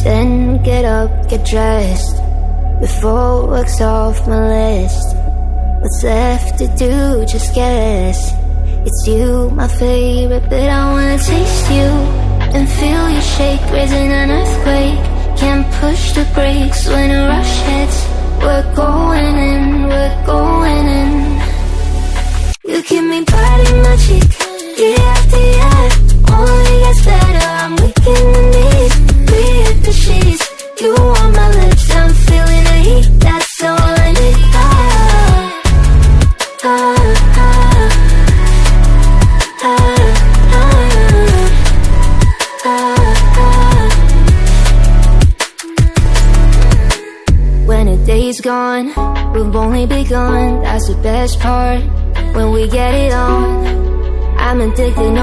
Then get up, get dressed, before work's off my list. What's left to do, just guess. It's you, my favorite, but I wanna taste you and feel you shake, raising an earthquake. Can't push the brakes when a rush hits. We're going in, we're going in. You keep me biting my cheek, day after year. Only gets better, I'm weak in the knees. We hit the sheets, you on my lips, I'm feeling the heat, that's all I need. When a day's gone, we've only begun, that's the best part. When we get it on, I'm addicted.